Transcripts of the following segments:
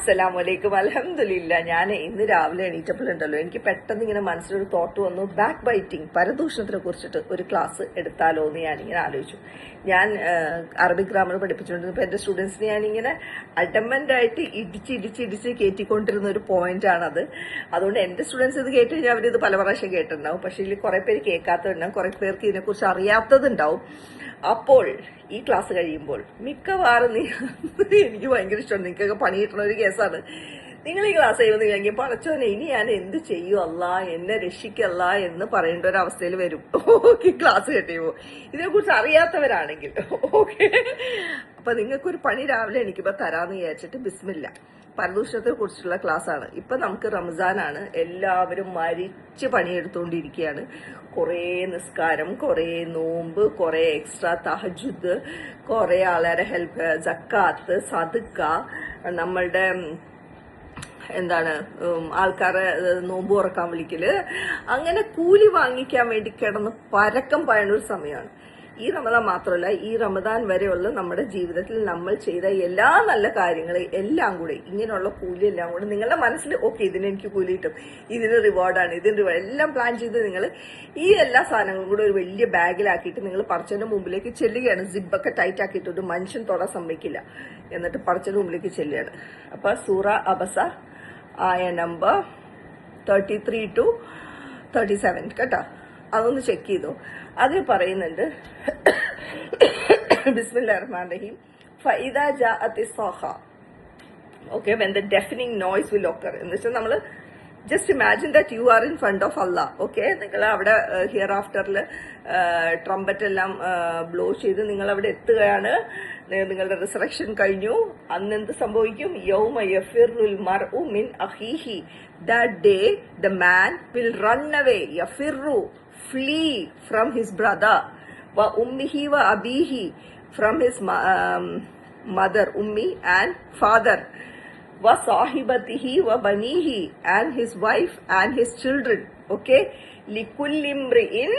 അസ്സലാമലൈക്കും. അൽഹംദുലില്ലാ. ഞാൻ ഇന്ന് രാവിലെ എണീറ്റപ്പോഴുണ്ടല്ലോ, എനിക്ക് പെട്ടെന്ന് ഇങ്ങനെ മനസ്സിലൊരു തോട്ട് വന്നു, ബാക്ക് ബൈറ്റിംഗ്, പരദൂഷണത്തിനെ കുറിച്ചിട്ട് ഒരു ക്ലാസ് എടുത്താലോ എന്ന് ഞാനിങ്ങനെ ആലോചിച്ചു. ഞാൻ അറബിക് ഗ്രാമർ പഠിപ്പിച്ചുകൊണ്ടിരുന്നപ്പോൾ എൻ്റെ സ്റ്റുഡൻസിനെ ഞാനിങ്ങനെ അഡമൻ്റായിട്ട് ഇടിച്ച് കയറ്റിക്കൊണ്ടിരുന്ന ഒരു പോയിന്റാണത്. അതുകൊണ്ട് എൻ്റെ സ്റ്റുഡൻസ് ഇത് കേട്ട് കഴിഞ്ഞാൽ അവരിത് പല പ്രാവശ്യം കേട്ടിട്ടുണ്ടാവും. പക്ഷേ ഇതിൽ കുറേ പേര് കേൾക്കാത്തതുണ്ടാവും, കുറേ പേർക്ക് ഇതിനെക്കുറിച്ച് അറിയാത്തതുണ്ടാവും. അപ്പോൾ ഈ ക്ലാസ് കഴിയുമ്പോൾ മിക്കവാറും എനിക്ക് ഭയങ്കര ഇഷ്ടമാണ്, നിങ്ങൾക്കൊക്കെ പണി കിട്ടുന്ന ഒരു കേസാണ്. നിങ്ങൾ ഈ ക്ലാസ് കഴിയുമ്പോൾ നിങ്ങൾ പടച്ചോനെ ഇനി ഞാൻ എന്ത് ചെയ്യും, അല്ല എന്നെ രക്ഷിക്കല്ല എന്ന് പറയേണ്ട ഒരു അവസ്ഥയിൽ വരും. ഓക്കെ, ക്ലാസ് കേട്ടിയുമ്പോൾ ഇതിനെക്കുറിച്ച് അറിയാത്തവരാണെങ്കിൽ ഓക്കെ. അപ്പൊ നിങ്ങൾക്കൊരു പണി രാവിലെ എനിക്കിപ്പോ തരാന്ന് വിചാരിച്ചിട്ട് ബിസ്മില്ല, പരദൂഷണത്തെ കുറിച്ചുള്ള ക്ലാസ് ആണ്. ഇപ്പൊ നമുക്ക് റംസാനാണ്, എല്ലാവരും മരിച്ച് പണിയെടുത്തുകൊണ്ടിരിക്കുകയാണ്. കുറേ നിസ്കാരം, കുറേ നോമ്പ്, കുറേ എക്സ്ട്രാ തഹജുദ്, കുറേ ആളെ ഹെൽപ്പ്, സക്കാത്ത്, സദക്ക, നമ്മളുടെ എന്താണ് ആൾക്കാരെ നോമ്പ് തുറക്കാൻ വിളിക്കല്, അങ്ങനെ കൂലി വാങ്ങിക്കാൻ വേണ്ടി കിടന്ന് പരക്കം പായുന്ന ഒരു സമയമാണ്. ഈ റമദാൻ മാത്രമല്ല, ഈ റമദാൻ വരെയുള്ള നമ്മുടെ ജീവിതത്തിൽ നമ്മൾ ചെയ്ത എല്ലാ നല്ല കാര്യങ്ങളും എല്ലാം കൂടെ, ഇങ്ങനെയുള്ള കൂലി എല്ലാം കൂടെ നിങ്ങളുടെ മനസ്സിൽ ഓക്കെ ഇതിന് എനിക്ക് കൂലി കിട്ടും, ഇതിന് റിവാർഡാണ്, ഇതിന് റിവാർഡ് എല്ലാം പ്ലാൻ ചെയ്ത് നിങ്ങൾ ഈ എല്ലാ സാധനങ്ങളും കൂടെ ഒരു വലിയ ബാഗിലാക്കിയിട്ട് നിങ്ങൾ പടച്ചവന്റെ മുമ്പിലേക്ക് ചെല്ലുകയാണ്. സിബൊക്കെ ടൈറ്റ് ആക്കിയിട്ട് ഒരു മനുഷ്യൻ തൊടാൻ സമ്മതിക്കില്ല. എന്നിട്ട് പടച്ചവന്റെ മുമ്പിലേക്ക് ചെല്ലുകയാണ്. അപ്പൊ സൂറ അബസ ആയ നമ്പർ 33 to 37 കേട്ടോ, അതൊന്ന് ചെക്ക് ചെയ്തോ. അതിൽ പറയുന്നുണ്ട് ബിസ്മില്ലാഹിർ റഹ്മാനിർ റഹീം, ഫഇദാ ജാഅത്തി സാഖ. Okay, when the deafening noise will occur. എന്ന് വെച്ചാൽ നമ്മൾ just imagine that you are in front of Allah. Okay, നിങ്ങൾ അവിടെ ഹിയർ ആഫ്റ്ററിൽ ട്രംപറ്റ് എല്ലാം ബ്ലോ ചെയ്ത് നിങ്ങൾ അവിടെ എത്തുകയാണ്. നിങ്ങളുടെ റിസറക്ഷൻ കഴിഞ്ഞു. അന്ന് എന്ത് സംഭവിക്കും? യൗമ യഫിറുൽ മർഉ മിൻ അഖീഹി. That day the man will run away, yafiru, flee from his brother, wa ummihi wa abihi, from his mother ummi and father, wa sahibatihi wa banihi, and his wife and his children. Okay, likulli imri'in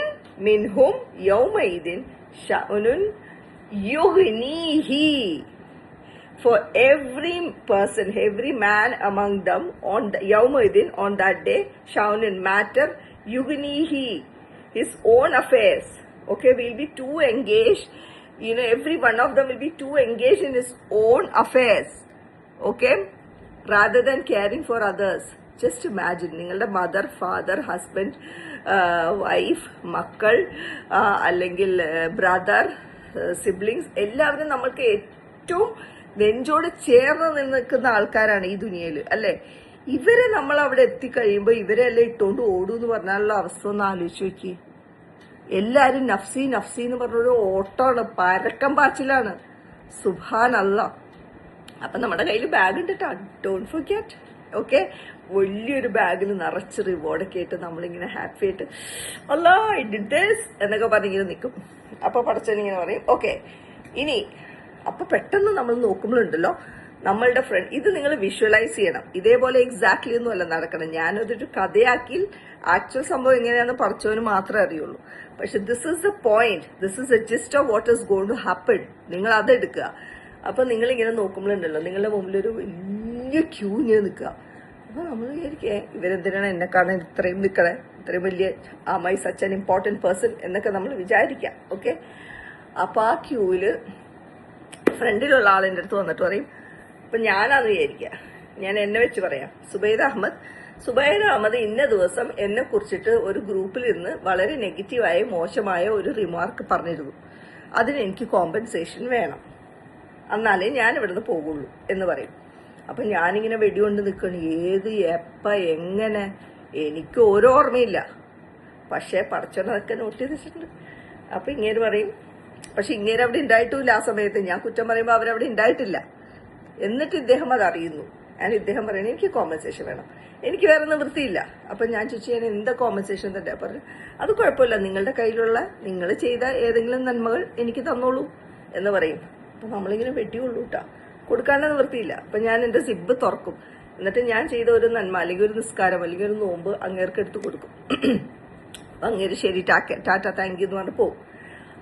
minhum yawma idin sha'unun yughnihi. For every person, every man among them on the Yawmuddin, on that day, sha'unun matter, yughnihi, his own affairs. Okay, we'll be too engaged. You know, every one of them will be too engaged in his own affairs. Okay, rather than caring for others. Just imagine, നിങ്ങളുടെ mother, father, husband, wife, മക്കൾ, അല്ലെങ്കിൽ brother, siblings, എല്ലാവരും നമ്മൾക്ക് ഏറ്റവും നെഞ്ചോട് ചേർന്ന് നിൽക്കുന്ന ആൾക്കാരാണ് ഈ ദുനിയയിൽ, അല്ലെ? ഇവരെ നമ്മൾ അവിടെ എത്തിക്കഴിയുമ്പോൾ ഇവരെ എല്ലാം ഇട്ടുകൊണ്ട് ഓടൂ എന്ന് പറഞ്ഞാലുള്ള അവസ്ഥ ഒന്ന് ആലോചിച്ച് നോക്കി. എല്ലാരും നഫ്സി നഫ്സി എന്ന് പറഞ്ഞൊരു ഓട്ടമാണ്, പരക്കം പാച്ചിലാണ്. സുബ്ഹാൻ അല്ലാ. അപ്പൊ നമ്മുടെ കയ്യിൽ ബാഗ് ഉണ്ട് കേട്ടോ, ഡോണ്ട് ഫർഗെറ്റ്. ഓക്കെ, വലിയൊരു ബാഗിൽ നിറച്ച് റിവാർഡൊക്കെ ആയിട്ട് നമ്മളിങ്ങനെ ഹാപ്പി ആയിട്ട് അല്ലാ ഐ ഡിഡ് ദിസ് എന്നൊക്കെ പറഞ്ഞിങ്ങനെ നിൽക്കും. അപ്പൊ പടച്ചനിങ്ങനെ പറയും ഓക്കെ ഇനി. അപ്പൊ പെട്ടെന്ന് നമ്മൾ നോക്കുമ്പോഴുണ്ടല്ലോ നമ്മളുടെ ഫ്രണ്ട്, ഇത് നിങ്ങൾ വിഷ്വലൈസ് ചെയ്യണം. ഇതേപോലെ എക്സാക്ട്ലി ഒന്നും അല്ല നടക്കണം. ഞാനതൊരു കഥയാക്കി ആക്ച്വൽ സംഭവം എങ്ങനെയാണെന്ന് പഠിച്ചവന് മാത്രമേ അറിയുള്ളൂ. പക്ഷെ this is the point, this is a gist of what is going to happen. നിങ്ങൾ അതെടുക്കുക. അപ്പൊ നിങ്ങളിങ്ങനെ നോക്കുമ്പോഴുണ്ടല്ലോ നിങ്ങളുടെ മുമ്പിലൊരു വലിയ ക്യൂ ഇങ്ങനെ നിൽക്കുക. അപ്പൊ നമ്മൾ വിചാരിക്കേ ഇവരെന്തിനാണ് എന്നെ കാണാൻ ഇത്രയും നിൽക്കണേ, ഇത്രയും വലിയ my such an important person എന്നൊക്കെ നമ്മൾ വിചാരിക്കാം. ഓക്കെ, അപ്പൊ ആ ക്യൂവില് ഫ്രണ്ടിലുള്ള ആളിൻ്റെ അടുത്ത് വന്നിട്ട് പറയും, ഇപ്പൊ ഞാനാന്ന് വിചാരിക്കുക, ഞാൻ എന്നെ വെച്ച് പറയാം, സുബൈദ അഹമ്മദ് ഇന്ന ദിവസം എന്നെ കുറിച്ചിട്ട് ഒരു ഗ്രൂപ്പിൽ നിന്ന് വളരെ നെഗറ്റീവായ മോശമായ ഒരു റിമാർക്ക് പറഞ്ഞിരുന്നു, അതിന് എനിക്ക് കോമ്പൻസേഷൻ വേണം, എന്നാലേ ഞാൻ ഇവിടുന്ന് പോകുള്ളൂ എന്ന് പറയും. അപ്പൊ ഞാനിങ്ങനെ വെടികൊണ്ട് നിൽക്കണം, ഏത് എപ്പ എങ്ങനെ എനിക്ക് ഓരോ ഓർമ്മയില്ല. പക്ഷെ പടച്ചോനതൊക്കെ നോട്ട് ചെയ്ത് വെച്ചിട്ടുണ്ട്. അപ്പൊ ഇങ്ങനെ പറയും, പക്ഷെ ഇങ്ങനെ അവിടെ ഉണ്ടായിട്ടില്ല ആ സമയത്ത്. ഞാൻ കുറ്റം പറയുമ്പോൾ അവരവിടെ ഉണ്ടായിട്ടില്ല. എന്നിട്ട് ഇദ്ദേഹം അത് അറിയുന്നു. ഞാൻ ഇദ്ദേഹം പറയണേ എനിക്ക് കോമ്പൻസേഷൻ വേണം, എനിക്ക് വേറെ നിവൃത്തിയില്ല. അപ്പൊ ഞാൻ ചോദിച്ചു ഞാൻ എന്താ കോമ്പൻസേഷൻ തന്നെ പറഞ്ഞു, അത് കുഴപ്പമില്ല, നിങ്ങളുടെ കയ്യിലുള്ള നിങ്ങൾ ചെയ്ത ഏതെങ്കിലും നന്മകൾ എനിക്ക് തന്നോളൂ എന്ന് പറയും. അപ്പൊ നമ്മളിങ്ങനെ വെട്ടിയുള്ളൂ കേട്ടാ, കൊടുക്കാണ്ട് നിവൃത്തിയില്ല. അപ്പൊ ഞാൻ എന്റെ സിബ് തുറക്കും, എന്നിട്ട് ഞാൻ ചെയ്ത ഒരു നന്മ അല്ലെങ്കിൽ ഒരു നിസ്കാരം അല്ലെങ്കിൽ ഒരു നോമ്പ് അങ്ങേർക്ക് എടുത്ത് കൊടുക്കും. അപ്പൊ അങ്ങേര് ശരി ടാറ്റ താങ്ക് യു എന്ന് പറഞ്ഞ് പോകും.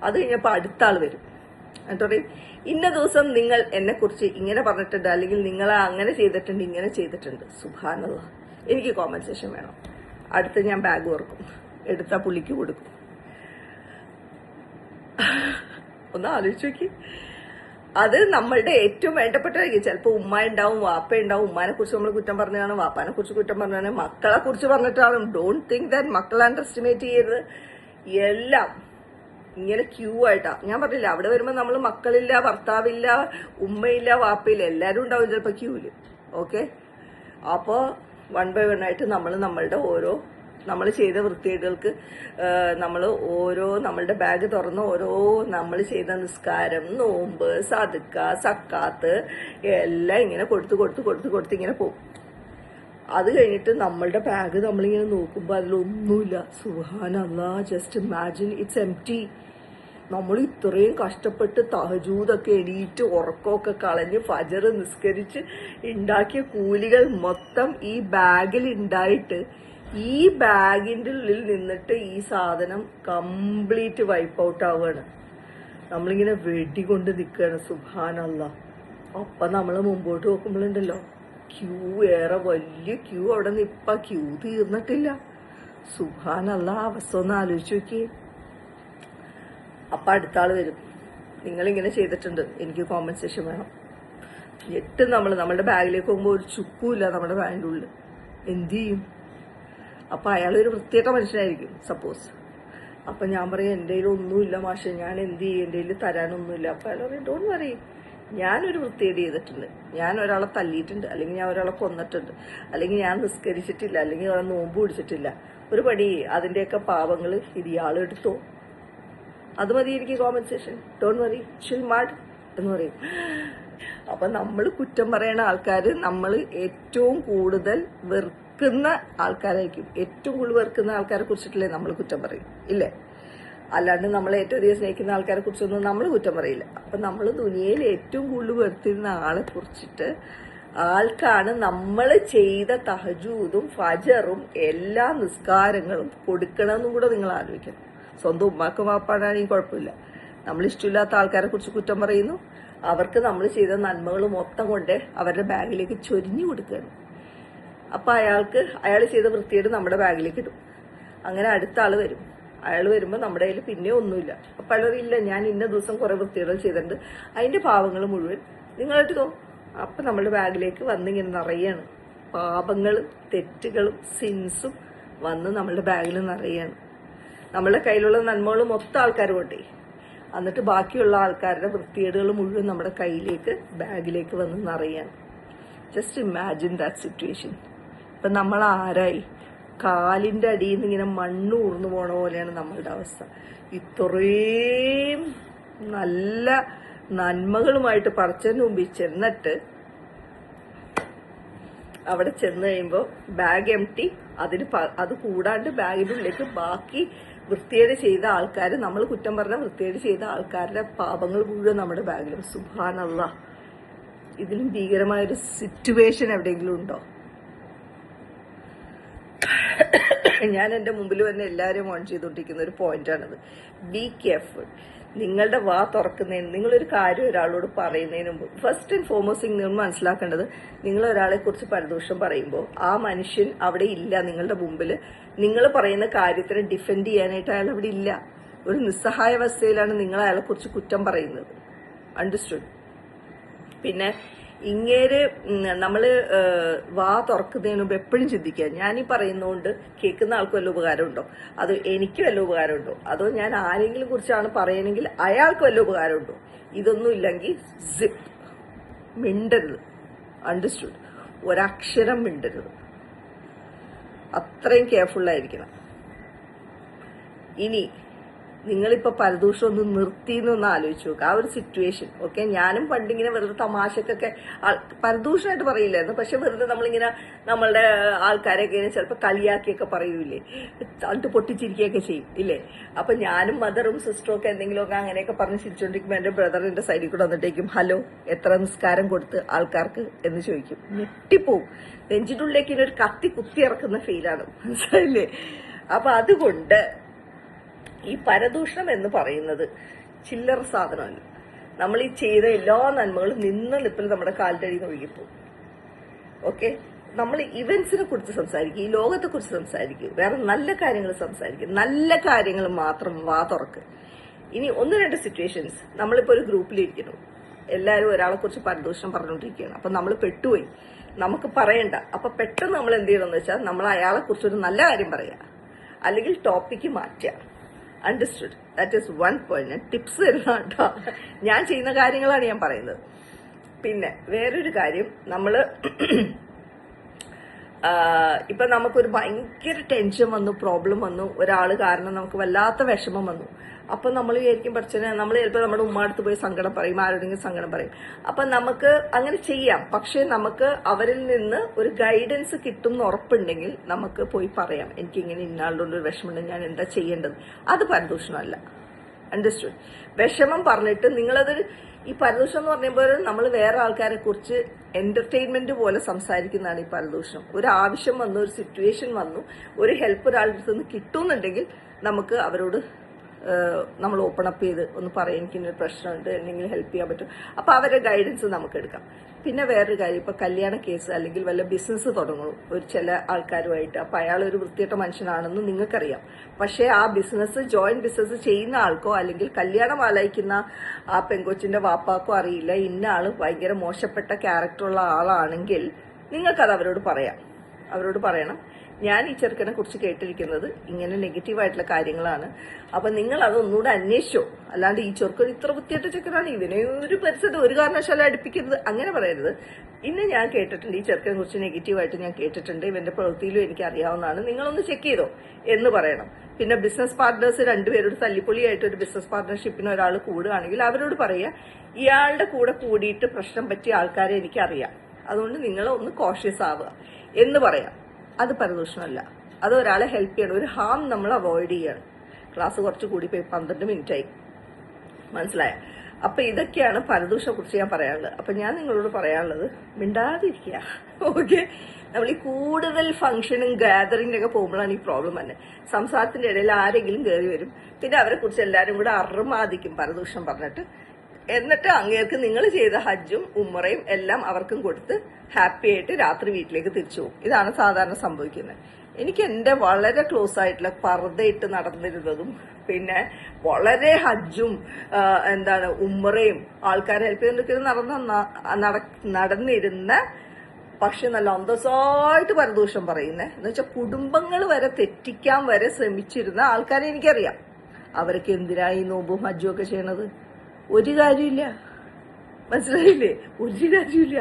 അത് കഴിഞ്ഞപ്പോൾ അടുത്ത ആൾ വരും. എന്നിട്ട് പറയും ഇന്ന ദിവസം നിങ്ങൾ എന്നെ കുറിച്ച് ഇങ്ങനെ പറഞ്ഞിട്ടുണ്ട്, അല്ലെങ്കിൽ നിങ്ങൾ അങ്ങനെ ചെയ്തിട്ടുണ്ട്, ഇങ്ങനെ ചെയ്തിട്ടുണ്ട്. സുബ്ഹാനല്ലാഹ്, എനിക്ക് കോമ്പൻസേഷൻ വേണം. അടുത്ത് ഞാൻ ബാഗ് ഓർക്കും, എടുത്ത പുള്ളിക്ക് കൊടുക്കും. ഒന്ന് ആലോചിച്ച് നോക്കി. അത് നമ്മളുടെ ഏറ്റവും വേണ്ടപ്പെട്ടതായിരിക്കും. ചിലപ്പോൾ ഉമ്മ ഉണ്ടാവും, വാപ്പ ഉണ്ടാവും. ഉമ്മാനെ കുറിച്ച് നമ്മൾ കുറ്റം പറഞ്ഞാണ്, വാപ്പാനെ കുറിച്ച് കുറ്റം പറഞ്ഞാണ്, മക്കളെ കുറിച്ച് പറഞ്ഞിട്ടാണ്. ഡോണ്ട് തിങ്ക് ദാറ്റ് മക്കളെ അണ്ടർ എസ്റ്റിമേറ്റ് ചെയ്യരുത്. എല്ലാം ഇങ്ങനെ ക്യൂ ആയിട്ടാ. ഞാൻ പറഞ്ഞില്ല, അവിടെ വരുമ്പോൾ നമ്മൾ മക്കളില്ല, ഭർത്താവില്ല, ഉമ്മയില്ല, വാപ്പയില്ല, എല്ലാവരും ഉണ്ടാവും ചിലപ്പോൾ ക്യൂല്. ഓക്കെ, അപ്പോൾ വൺ ബൈ വൺ ആയിട്ട് നമ്മൾ ചെയ്ത വൃത്തികേടുകൾക്ക് നമ്മളുടെ ബാഗ് തുറന്ന് നമ്മൾ ചെയ്ത നിസ്കാരം, നോമ്പ്, സദ്ക്ക, സക്കാത്ത് എല്ലാം ഇങ്ങനെ കൊടുത്ത് ഇങ്ങനെ പോകും. അത് കഴിഞ്ഞിട്ട് നമ്മളുടെ ബാഗ് നമ്മളിങ്ങനെ നോക്കുമ്പോൾ അതിലൊന്നുമില്ല. സുബ്ഹാനല്ലാഹ്, ജസ്റ്റ് ഇമാജിൻ, ഇറ്റ്സ് എംപ്റ്റി. നമ്മൾ ഇത്രയും കഷ്ടപ്പെട്ട് തഹജൂദൊക്കെ എണീറ്റ് ഉറക്കമൊക്കെ കളഞ്ഞ് ഫജർ നിസ്കരിച്ച് ഉണ്ടാക്കിയ കൂലികൾ മൊത്തം ഈ ബാഗിൽ ഉണ്ടായിട്ട് ഈ ബാഗിന്റെ ഉള്ളിൽ നിന്നിട്ട് ഈ സാധനം കംപ്ലീറ്റ് വൈപ്പ് ഔട്ട് ആവുകയാണ്. നമ്മളിങ്ങനെ വെടികൊണ്ട് നിൽക്കുകയാണ്. സുബ്ഹാനല്ലാഹ്. അപ്പം നമ്മൾ മുമ്പോട്ട് നോക്കുമ്പോഴുണ്ടല്ലോ, ക്യൂ, ഏറെ വലിയ ക്യൂ. അവിടെ നിന്ന് ഇപ്പം ക്യൂ തീർന്നിട്ടില്ല. സുബ്ഹാനല്ലാഹ്, അവസ്ഥ ഒന്ന് ആലോചിച്ച് നോക്കിയേ. അപ്പം അടുത്ത ആള് വരും, നിങ്ങളിങ്ങനെ ചെയ്തിട്ടുണ്ട്, എനിക്ക് കോമ്പൻസേഷൻ വേണം. ഞെട്ടും നമ്മളുടെ ബാഗിലേക്ക് പോകുമ്പോൾ ഒരു ചുക്കുമില്ല നമ്മുടെ ബാഗിൻ്റെ ഉള്ളിൽ. എന്ത് ചെയ്യും? അപ്പം അയാളൊരു വൃത്തികെട്ട മനുഷ്യനായിരിക്കും സപ്പോസ്. അപ്പം ഞാൻ പറയും എൻ്റെ കയ്യിൽ ഒന്നുമില്ല മാഷെ, ഞാൻ എന്ത് ചെയ്യും, എൻ്റെ കയ്യിൽ തരാനൊന്നുമില്ല. അപ്പം അയാൾ പറയും ഡോണ്ട് വറി, ഞാനൊരു വൃത്തികേട് ചെയ്തിട്ടുണ്ട്, ഞാൻ ഒരാളെ തല്ലിയിട്ടുണ്ട്, അല്ലെങ്കിൽ ഞാൻ ഒരാളെ കൊന്നിട്ടുണ്ട്, അല്ലെങ്കിൽ ഞാൻ നിസ്കരിച്ചിട്ടില്ല, അല്ലെങ്കിൽ ഒരാൾ നോമ്പ് പിടിച്ചിട്ടില്ല. ഒരു പണി, അതിൻ്റെയൊക്കെ പാവങ്ങൾ ഇത് ഇയാളെടുത്തോ, അത് മതി എനിക്ക് കോമ്പൻസേഷൻ, ഡോണ്ട് വറി, ഷിൽ മാഡ് എന്ന് പറയും. അപ്പം നമ്മൾ കുറ്റം പറയുന്ന ആൾക്കാർ നമ്മൾ ഏറ്റവും കൂടുതൽ വെറുക്കുന്ന ആൾക്കാരായിരിക്കും. ഏറ്റവും കൂടുതൽ വെറുക്കുന്ന ആൾക്കാരെ കുറിച്ചിട്ടല്ലേ നമ്മൾ കുറ്റം പറയും, ഇല്ലേ? അല്ലാണ്ട് നമ്മൾ ഏറ്റവും അധികം സ്നേഹിക്കുന്ന ആൾക്കാരെ കുറിച്ചൊന്നും നമ്മൾ കുറ്റം പറയില്ല. അപ്പം നമ്മൾ ദുനിയയിൽ ഏറ്റവും കൂടുതൽ വെറുത്തിരുന്ന ആളെ കുറിച്ചിട്ട് ആൾക്കാണ് നമ്മൾ ചെയ്ത തഹജൂദും ഫജറും എല്ലാ നിസ്കാരങ്ങളും കൊടുക്കണമെന്നും കൂടെ നിങ്ങൾ ആലോചിക്കണം. സ്വന്തം ഉമ്മാക്കും വാപ്പാണെങ്കിൽ കുഴപ്പമില്ല, നമ്മൾ ഇഷ്ടമില്ലാത്ത ആൾക്കാരെ കുറിച്ച് കുറ്റം പറയുന്നു, അവർക്ക് നമ്മൾ ചെയ്ത നന്മകൾ മൊത്തം കൊണ്ട് അവരുടെ ബാഗിലേക്ക് ചൊരിഞ്ഞു കൊടുക്കുകയാണ്. അപ്പം അയാൾ ചെയ്ത വൃത്തിയേട് നമ്മുടെ ബാഗിലേക്ക് ഇടും. അങ്ങനെ അടുത്ത ആൾ വരും. അയാൾ വരുമ്പോൾ നമ്മുടെ കയ്യിൽ പിന്നെ ഒന്നുമില്ല. അപ്പം അയാൾ ഇല്ല, ഞാൻ ഇന്ന ദിവസം കുറെ വൃത്തികേടുകൾ ചെയ്തിട്ടുണ്ട്, അതിന്റെ പാവങ്ങൾ മുഴുവൻ നിങ്ങളെടുത്തോ. അപ്പം നമ്മുടെ ബാഗിലേക്ക് വന്നിങ്ങനെ നിറയാണ് പാപങ്ങളും തെറ്റുകളും സിൻസും വന്ന് നമ്മളുടെ ബാഗിൽ നിറയാണ്. നമ്മളുടെ കയ്യിലുള്ള നന്മകളും മൊത്തം ആൾക്കാർ കൊണ്ടേ, എന്നിട്ട് ബാക്കിയുള്ള ആൾക്കാരുടെ വൃത്തികേടുകൾ മുഴുവൻ നമ്മുടെ കയ്യിലേക്ക് ബാഗിലേക്ക് വന്ന് നിറയാണ്. Just imagine that situation. ഇപ്പം നമ്മൾ ആരായി? കാലിന്റെ അടിയിൽ നിന്ന് ഇങ്ങനെ മണ്ണ് ഊർന്നു പോണ പോലെയാണ് നമ്മളുടെ അവസ്ഥ. ഇത്രയും നല്ല നന്മകളുമായിട്ട് പടച്ചവന്റെ മുമ്പിൽ ചെന്നിട്ട് അവിടെ ചെന്ന് കഴിയുമ്പോൾ ബാഗ് എംപ്റ്റി. അത് കൂടാണ്ട് ബാഗിന്റെ ഉള്ളിലേക്ക് ബാക്കി വൃത്തികേട് ചെയ്ത ആൾക്കാർ, നമ്മൾ കുറ്റം പറഞ്ഞ വൃത്തികേട് ചെയ്ത ആൾക്കാരുടെ പാപങ്ങൾ മുഴുവൻ നമ്മുടെ ബാഗിലും. സുബ്ഹാനല്ലാഹ്, ഇതിലും ഭീകരമായൊരു സിറ്റുവേഷൻ എവിടെയെങ്കിലും ഉണ്ടോ? ഞാൻ എൻ്റെ മുമ്പിൽ തന്നെ എല്ലാവരും ഓൺ ചെയ്തുകൊണ്ടിരിക്കുന്ന ഒരു പോയിന്റാണത്. Be careful. നിങ്ങളുടെ വാ തുറക്കുന്നതിന്, നിങ്ങളൊരു കാര്യം ഒരാളോട് പറയുന്നതിന് മുമ്പ് ഫസ്റ്റ് ആൻഡ് ഫോർമോസ്റ്റ് നിങ്ങൾ മനസ്സിലാക്കേണ്ടത്, നിങ്ങൾ ഒരാളെ കുറിച്ച് പരദൂഷണം പറയുമ്പോൾ ആ മനുഷ്യൻ അവിടെ ഇല്ല നിങ്ങളുടെ മുമ്പിൽ. നിങ്ങൾ പറയുന്ന കാര്യത്തിനെ ഡിഫെൻഡ് ചെയ്യാനായിട്ട് അയാൾ അവിടെ ഇല്ല. ഒരു നിസ്സഹായാവസ്ഥയിലാണ് നിങ്ങൾ അയാളെ കുറിച്ച് കുറ്റം പറയുന്നത്. അണ്ടർസ്റ്റുഡ്? പിന്നെ ഇങ്ങേര് നമ്മൾ വാ തുറക്കുന്നതിന് മുമ്പ് എപ്പോഴും ചിന്തിക്കുക, ഞാനീ പറയുന്നതുകൊണ്ട് കേൾക്കുന്ന ആൾക്ക് വല്ല ഉപകാരമുണ്ടോ, അതോ എനിക്ക് വല്ല ഉപകാരമുണ്ടോ, അതോ ഞാൻ ആരെങ്കിലും കുറിച്ചാണ് പറയണമെങ്കിൽ അയാൾക്ക് വല്ല ഉപകാരമുണ്ടോ. ഇതൊന്നും ഇല്ലെങ്കിൽ സിപ്പ്, മിണ്ടരുത്. അണ്ടർസ്റ്റുഡ്? ഒരക്ഷരം മിണ്ടരുത്. അത്രയും കെയർഫുള്ളായിരിക്കണം. ഇനി നിങ്ങളിപ്പോ പരദൂഷണം ഒന്ന് നിർത്തിയെന്നൊന്ന് ആലോചിച്ച് നോക്കുക, ആ ഒരു സിറ്റുവേഷൻ. ഓക്കെ, ഞാനും പണ്ടിങ്ങനെ വെറുതെ തമാശക്കൊക്കെ പരദൂഷണമായിട്ട് പറയില്ലായിരുന്നു, പക്ഷെ വെറുതെ നമ്മളിങ്ങനെ നമ്മളുടെ ആൾക്കാരെയൊക്കെ ചിലപ്പോൾ കളിയാക്കിയൊക്കെ പറയൂലേ, തണ്ട് പൊട്ടിച്ചിരിക്കുകയൊക്കെ ചെയ്യും ഇല്ലേ. അപ്പൊ ഞാനും മദറും സിസ്റ്ററും ഒക്കെ എന്തെങ്കിലുമൊക്കെ അങ്ങനെയൊക്കെ പറഞ്ഞ് ചിരിച്ചോണ്ടിരിക്കുമ്പോൾ എന്റെ ബ്രദർ എന്റെ സൈഡിൽ കൂടെ വന്നിട്ടേക്കും ഹലോ എത്ര നിസ്കാരം കൊടുത്ത് ആൾക്കാർക്ക് എന്ന് ചോദിക്കും. ഞെട്ടിപ്പോവും. നെഞ്ചിൻ്റെ ഉള്ളിലേക്ക് ഇനി ഒരു കത്തി കുത്തി ഇറക്കുന്ന ഫീലാണ്, മനസ്സിലായില്ലേ? അപ്പൊ അതുകൊണ്ട് ഈ പരദൂഷണം എന്ന് പറയുന്നത് ചില്ലറ സാധനമല്ല. നമ്മൾ ഈ ചെയ്ത എല്ലാ നന്മകളും നിന്ന നിപ്പിൽ നമ്മുടെ കാലിന്റെ അടിയിൽ നിന്ന് ഒഴുകിപ്പോകും. ഓക്കെ, നമ്മൾ ഇവന്റ്സിനെ കുറിച്ച് സംസാരിക്കും, ഈ ലോകത്തെ കുറിച്ച് സംസാരിക്കും, വേറെ നല്ല കാര്യങ്ങൾ സംസാരിക്കും, നല്ല കാര്യങ്ങൾ മാത്രം വാ തുറക്ക്. ഇനി 1-2 സിറ്റുവേഷൻസ്, നമ്മളിപ്പോ ഒരു ഗ്രൂപ്പിലിരിക്കുന്നു, എല്ലാവരും ഒരാളെ കുറിച്ച് പരദൂഷണം പറഞ്ഞുകൊണ്ടിരിക്കുകയാണ്. അപ്പൊ നമ്മൾ പെട്ടുപോയി, നമുക്ക് പറയണ്ട. അപ്പൊ പെട്ടെന്ന് നമ്മൾ എന്ത് ചെയ്യണമെന്ന് വെച്ചാൽ നമ്മൾ അയാളെ കുറിച്ചൊരു നല്ല കാര്യം പറയാ, അല്ലെങ്കിൽ ടോപ്പിക്ക് മാറ്റുക. അണ്ടർസ്റ്റുഡ്? That is 1 point. ഞാൻ ടിപ്സ് തരുന്ന കേട്ടോ, ഞാൻ ചെയ്യുന്ന കാര്യങ്ങളാണ് ഞാൻ പറയുന്നത്. പിന്നെ വേറൊരു കാര്യം, നമ്മള് ഇപ്പൊ നമുക്കൊരു ഭയങ്കര ടെൻഷൻ വന്നു, പ്രോബ്ലം വന്നു, ഒരാള് കാരണം നമുക്ക് വല്ലാത്ത വിഷമം വന്നു. അപ്പൊ നമ്മൾ വിചാരിക്കും പഠിച്ചനെ, നമ്മൾ ചിലപ്പോൾ നമ്മുടെ ഉമ്മാടുത്ത് പോയി സങ്കടം പറയും, ആരോടെങ്കിലും സങ്കടം പറയും. അപ്പൊ നമുക്ക് അങ്ങനെ ചെയ്യാം, പക്ഷെ നമുക്ക് അവരിൽ നിന്ന് ഒരു ഗൈഡൻസ് കിട്ടും എന്ന് ഉറപ്പുണ്ടെങ്കിൽ നമുക്ക് പോയി പറയാം, എനിക്കിങ്ങനെ ഇന്നാളുള്ളൊരു വിഷമമുണ്ട്, ഞാൻ എന്താ ചെയ്യേണ്ടത്. അത് പരദൂഷണമല്ല. അണ്ടർസ്റ്റുഡ്? വിഷമം പറഞ്ഞിട്ട് നിങ്ങളതൊരു, ഈ പരദൂഷണം എന്ന് പറയുമ്പോൾ നമ്മൾ വേറെ ആൾക്കാരെ കുറിച്ച് എന്റർടൈൻമെന്റ് പോലെ സംസാരിക്കുന്നതാണ് ഈ പരദൂഷണം. ഒരു ആവശ്യം വന്നു, ഒരു സിറ്റുവേഷൻ വന്നു, ഒരു ഹെൽപ്പ് ഒരാളുടെ അടുത്ത് നിന്ന് കിട്ടുന്നുണ്ടെങ്കിൽ നമുക്ക് അവരോട് നമ്മൾ ഓപ്പൺ അപ്പ് ചെയ്ത് ഒന്ന് പറയാം, എനിക്കിന്നൊരു പ്രശ്നമുണ്ട്, എന്തെങ്കിലും ഹെൽപ്പ് ചെയ്യാൻ പറ്റും. അപ്പൊ അവരുടെ ഗൈഡൻസ് നമുക്ക് എടുക്കാം. പിന്നെ വേറൊരു കാര്യം, ഇപ്പൊ കല്യാണ കേസ് അല്ലെങ്കിൽ വല്ല ബിസിനസ് തുടങ്ങും ഒരു ചില ആൾക്കാരുമായിട്ട്, അപ്പൊ അയാൾ ഒരു വൃത്തികെട്ട മനുഷ്യനാണെന്ന് നിങ്ങൾക്കറിയാം. പക്ഷെ ആ ബിസിനസ്, ജോയിന്റ് ബിസിനസ് ചെയ്യുന്ന ആൾക്കോ അല്ലെങ്കിൽ കല്യാണം ആലയിക്കുന്ന ആ പെങ്കൊച്ചിന്റെ വാപ്പാക്കോ അറിയില്ല ഇന്ന ആള് ഭയങ്കര മോശപ്പെട്ട ക്യാരക്ടറുള്ള ആളാണെങ്കിൽ നിങ്ങൾക്കത് അവരോട് പറയാം. അവരോട് പറയണം, ഞാൻ ഈ ചെറുക്കനെ കുറിച്ച് കേട്ടിരിക്കുന്നത് ഇങ്ങനെ നെഗറ്റീവായിട്ടുള്ള കാര്യങ്ങളാണ്, അപ്പൊ നിങ്ങൾ അതൊന്നുകൂടെ അന്വേഷിച്ചോ, അല്ലാണ്ട് ഈ ചെറുക്കൻ ഇത്ര വൃത്തിയായിട്ട് ചെറുക്കനാണ്, ഇവനെ ഒരു പരിസരത്ത് ഒരു കാരണവശാലും അടുപ്പിക്കരുത്, അങ്ങനെ പറയരുത്. ഇന്ന് ഞാൻ കേട്ടിട്ടുണ്ട്, ഈ ചെറുക്കനെ കുറിച്ച് നെഗറ്റീവായിട്ട് ഞാൻ കേട്ടിട്ടുണ്ട്, ഇവന്റെ പ്രവൃത്തിയിലും എനിക്ക് അറിയാവുന്നതാണ്, നിങ്ങളൊന്ന് ചെക്ക് ചെയ്തോ എന്ന് പറയണം. പിന്നെ ബിസിനസ് പാർട്ട്നേഴ്സ് രണ്ടുപേരോട് തല്ലിപ്പൊളിയായിട്ട് ഒരു ബിസിനസ് പാർട്ട്ണർഷിപ്പിന് ഒരാൾ കൂടുകയാണെങ്കിൽ അവരോട് പറയുക, ഇയാളുടെ കൂടെ കൂടിയിട്ട് പ്രശ്നം പറ്റിയ ആൾക്കാരെ എനിക്കറിയാം, അതുകൊണ്ട് നിങ്ങൾ ഒന്ന് കോഷ്യസ് ആവുക എന്ന് പറയാം. അത് പരദൂഷണമല്ല, അത് ഒരാളെ ഹെൽപ്പ് ചെയ്യണം, ഒരു ഹാം നമ്മൾ അവോയ്ഡ് ചെയ്യണം. ക്ലാസ് കുറച്ച് കൂടി പോയി 12 മിനിറ്റായി, മനസ്സിലായ? അപ്പൊ ഇതൊക്കെയാണ് പരദൂഷണത്തെ കുറിച്ച് ഞാൻ പറയാനുള്ളത്. അപ്പൊ ഞാൻ നിങ്ങളോട് പറയാനുള്ളത്, മിണ്ടാതിരിക്കുക. ഓക്കെ, നമ്മൾ ഈ കൂടുതൽ ഫംഗ്ഷനും ഗാദറിംഗ് ഒക്കെ പോകുമ്പോഴാണ് ഈ പ്രോബ്ലം തന്നെ. സംസാരത്തിന്റെ ഇടയിൽ ആരെങ്കിലും കയറി വരും, പിന്നെ അവരെ കുറിച്ച് എല്ലാവരും കൂടെ അർമാദിക്കും പരദൂഷണം പറഞ്ഞിട്ട്. എന്നിട്ട് അങ്ങേർക്ക് നിങ്ങൾ ചെയ്ത ഹജ്ജും ഉമ്മറയും എല്ലാം അവർക്കും കൊടുത്ത് ഹാപ്പി ആയിട്ട് രാത്രി വീട്ടിലേക്ക് തിരിച്ചു പോകും. ഇതാണ് സാധാരണ സംഭവിക്കുന്നത്. എനിക്ക് എന്റെ വളരെ ക്ലോസ് ആയിട്ടുള്ള പർദ്ദയിട്ട് നടന്നിരുന്നതും പിന്നെ വളരെ ഹജ്ജും ഉമ്മറയും ആൾക്കാരെ ഹെൽപ്പ് ചെയ്തിട്ട് നടന്നിരുന്ന, പക്ഷെ നല്ല അന്തസ്സായിട്ട് പരദൂഷണം പറയുന്നേ, എന്ന് വെച്ചാൽ കുടുംബങ്ങൾ വരെ തെറ്റിക്കാൻ വരെ ശ്രമിച്ചിരുന്ന ആൾക്കാരെ എനിക്കറിയാം. അവർക്ക് എന്തിനായി നോമ്പും ഹജ്ജും ഒക്കെ ചെയ്യണത്? ഒരു കാര്യമില്ല, മനസ്സിലായില്ലേ? ഒരു കാര്യമില്ല.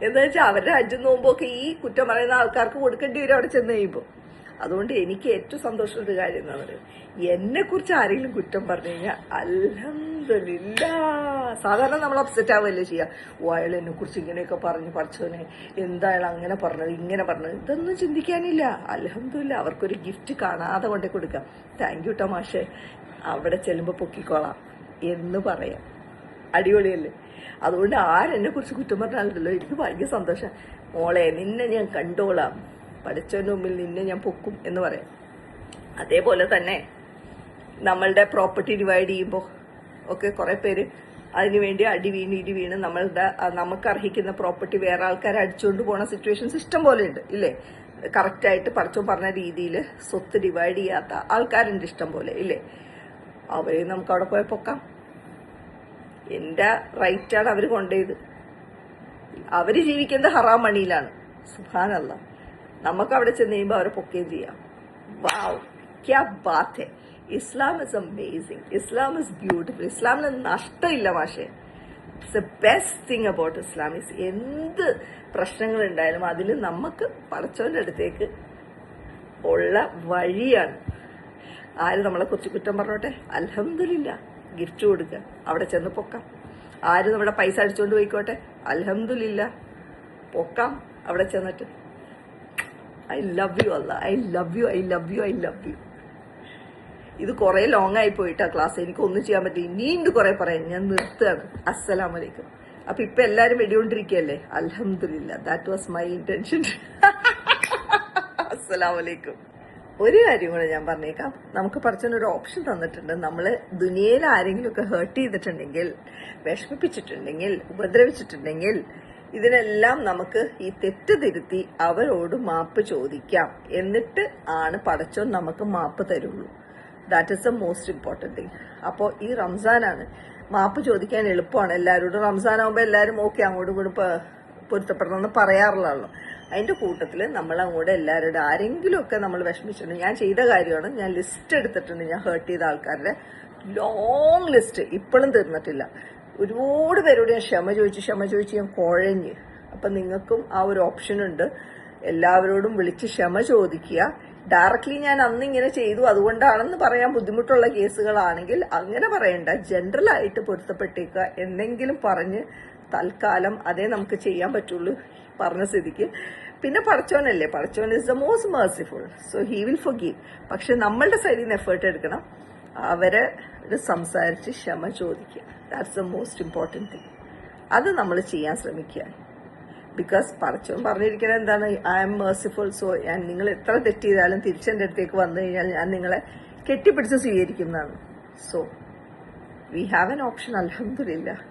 എന്താ വെച്ചാൽ അവരുടെ ഹജ്ജും നോമ്പൊക്കെ ഈ കുറ്റം പറയുന്ന ആൾക്കാർക്ക് കൊടുക്കേണ്ടി വരും അവിടെ ചെന്ന് കഴിയുമ്പോൾ. അതുകൊണ്ട് എനിക്ക് ഏറ്റവും സന്തോഷമുള്ള ഒരു കാര്യം എന്താ പറയുക, എന്നെ കുറിച്ച് ആരെങ്കിലും കുറ്റം പറഞ്ഞു കഴിഞ്ഞാൽ അൽഹംദുലില്ലാ. സാധാരണ നമ്മൾ അപ്സെറ്റ് ആവുകയല്ലേ ചെയ്യുക, ഓ അയാൾ എന്നെ കുറിച്ച് ഇങ്ങനെയൊക്കെ പറഞ്ഞു, പഠിച്ചവനെ എന്താ അയാൾ അങ്ങനെ പറഞ്ഞത് ഇങ്ങനെ പറഞ്ഞത്, ഇതൊന്നും ചിന്തിക്കാനില്ല. അൽഹംദുലില്ലാ, അവർക്കൊരു ഗിഫ്റ്റ് കാണാതെ കൊണ്ടേ കൊടുക്കാം. താങ്ക് യു ടമാഷെ, അവിടെ ചെല്ലുമ്പോൾ പൊക്കിക്കോളാം എന്ന് പറയാം. അടിപൊളിയല്ലേ? അതുകൊണ്ട് ആരെന്നെ കുറിച്ച് കുറ്റം പറഞ്ഞാലുണ്ടല്ലോ എനിക്ക് ഭയങ്കര സന്തോഷം. മോളെ, നിന്നെ ഞാൻ കണ്ടോളാം, പഠിച്ചവന്റെ മുമ്പിൽ നിന്നെ ഞാൻ പൊക്കും എന്ന് പറയാം. അതേപോലെ തന്നെ നമ്മളുടെ പ്രോപ്പർട്ടി ഡിവൈഡ് ചെയ്യുമ്പോൾ ഒക്കെ കുറെ പേര് അതിനുവേണ്ടി അടി വീണ് ഇടി വീണ് നമുക്ക് അർഹിക്കുന്ന പ്രോപ്പർട്ടി വേറെ ആൾക്കാരെ അടിച്ചുകൊണ്ട് പോണ സിറ്റുവേഷൻസ് ഇഷ്ടം പോലെ ഉണ്ട്, ഇല്ലേ? കറക്റ്റായിട്ട് പഠിച്ചോ പറഞ്ഞ രീതിയിൽ സ്വത്ത് ഡിവൈഡ് ചെയ്യാത്ത ആൾക്കാരുണ്ട് ഇഷ്ടം പോലെ, ഇല്ലേ? അവരെ നമുക്ക് അവിടെ പോയി പൊക്കാം. എന്റെ റൈറ്റാണ് അവര് കൊണ്ടുപോയത്. അവര് ജീവിക്കുന്നത് ഹറാം മണിയിലാണ്. സുബ്ഹാനല്ലാഹ്. നമുക്ക് അവിടെ ചെന്ന് കഴിയുമ്പോൾ അവരെ പൊക്കുകയും ചെയ്യാം. വാവ്, ക്യാ ബാത്ത് ഹെ. Islam is amazing, Islam is beautiful. ഇസ്ലാമിന് നഷ്ടമില്ല മാഷെ. It's a best thing about Islam is, എന്ത് പ്രശ്നങ്ങൾ ഉണ്ടായാലും അതിൽ നമുക്ക് പടച്ചവന്റെ അടുത്തേക്ക് ഉള്ള വഴിയാണ്. ആര് നമ്മളെ കുറിച്ച് കുറ്റം പറഞ്ഞോട്ടെ, അൽഹംദുലില്ലാ, ഗിഫ്റ്റ് കൊടുക്കുക, അവിടെ ചെന്ന് പൊക്കാം. ആര് നമ്മുടെ പൈസ അടിച്ചുകൊണ്ട് പോയിക്കോട്ടെ, അൽഹംദുലില്ലാ, പൊക്കാം അവിടെ ചെന്നിട്ട്. I love you Allah, I love you, I love you, I love you. ഇത് കുറെ ലോങ് ആയി പോയിട്ടാ ക്ലാസ്, എനിക്കൊന്നും ചെയ്യാൻ പറ്റില്ല. ഇനിയും ഇത് കുറെ പറയാം, ഞാൻ നിർത്തുകയാണ്. അസ്സലാമലൈക്കും. അപ്പൊ ഇപ്പൊ എല്ലാരും വെടികൊണ്ടിരിക്കുകയല്ലേ? അൽഹംദുലില്ലാ, ദാറ്റ് വാസ് മൈ ഇന്റൻഷൻ. അസ്സലാമലൈക്കും. ഒരു കാര്യം കൂടെ ഞാൻ പറഞ്ഞേക്കാം, നമുക്ക് പഠിച്ചൊരു ഓപ്ഷൻ തന്നിട്ടുണ്ട്. നമ്മൾ ദുനിയയിൽ ആരെങ്കിലുമൊക്കെ ഹേർട്ട് ചെയ്തിട്ടുണ്ടെങ്കിൽ, വിഷമിപ്പിച്ചിട്ടുണ്ടെങ്കിൽ, ഉപദ്രവിച്ചിട്ടുണ്ടെങ്കിൽ ഇതിനെല്ലാം നമുക്ക് ഈ തെറ്റ് തിരുത്തി അവരോട് മാപ്പ് ചോദിക്കാം. എന്നിട്ട് ആണ് പടച്ചോൻ നമുക്ക് മാപ്പ് തരുള്ളൂ. That is the most important thing. അപ്പോൾ ഈ റംസാനാണ്, മാപ്പ് ചോദിക്കാൻ എളുപ്പമാണ് എല്ലാവരോടും. റംസാൻ ആകുമ്പോൾ എല്ലാവരും ഓക്കെ അങ്ങോട്ടും ഇങ്ങോട്ടും പൊരുത്തപ്പെടണമെന്ന് പറയാറുള്ളൂ. അതിന്റെ കൂട്ടത്തിൽ നമ്മൾ അങ്ങോട്ട് എല്ലാവരോടും ആരെങ്കിലുമൊക്കെ നമ്മൾ വിഷമിച്ചിട്ടുണ്ട്. ഞാൻ ചെയ്ത കാര്യമാണ്, ഞാൻ ലിസ്റ്റ് എടുത്തിട്ടുണ്ട്. ഞാൻ ഹേർട്ട് ചെയ്ത ആൾക്കാരുടെ ലോങ് ലിസ്റ്റ് ഇപ്പോഴും തീർന്നിട്ടില്ല. ഒരുപാട് പേരോട് ഞാൻ ക്ഷമ ചോദിച്ച് ഞാൻ കുഴഞ്ഞ്. അപ്പം നിങ്ങൾക്കും ആ ഒരു ഓപ്ഷൻ ഉണ്ട്. എല്ലാവരോടും വിളിച്ച് ക്ഷമ ചോദിക്കുക. ഡയറക്ട്ലി ഞാൻ അന്ന് ഇങ്ങനെ ചെയ്തു അതുകൊണ്ടാണെന്ന് പറയാൻ ബുദ്ധിമുട്ടുള്ള കേസുകളാണെങ്കിൽ അങ്ങനെ പറയണ്ട, ജനറൽ ആയിട്ട് പൊരുത്തപ്പെട്ടേക്കുക. എന്തെങ്കിലും പറഞ്ഞ് തൽക്കാലം അതേ നമുക്ക് ചെയ്യാൻ പറ്റുള്ളൂ പറഞ്ഞ സ്ഥിതിക്ക്. പിന്നെ പടച്ചോനല്ലേ, പടച്ചോൻ is the most merciful, so he will forgive. പക്ഷെ നമ്മളുടെ സൈഡിൽ നിന്ന് എഫേർട്ട് എടുക്കണം, അവരെ സംസാരിച്ച് ക്ഷമ ചോദിക്കുക. That's the most important thing. അത് നമ്മൾ ചെയ്യാൻ ശ്രമിക്കുക. ബിക്കോസ് പടച്ചോൻ പറഞ്ഞിരിക്കുന്നത് എന്താണ്, ഐ ആം മേഴ്സിഫുൾ. സോ ഞാൻ നിങ്ങൾ എത്ര തെറ്റ് ചെയ്താലും തിരിച്ചെൻ്റെ അടുത്തേക്ക് വന്നു കഴിഞ്ഞാൽ ഞാൻ നിങ്ങളെ കെട്ടിപ്പിടിച്ച് സ്വീകരിക്കുന്നതാണ്. So we have an option, അൽഹംദുലില്ലാഹ്.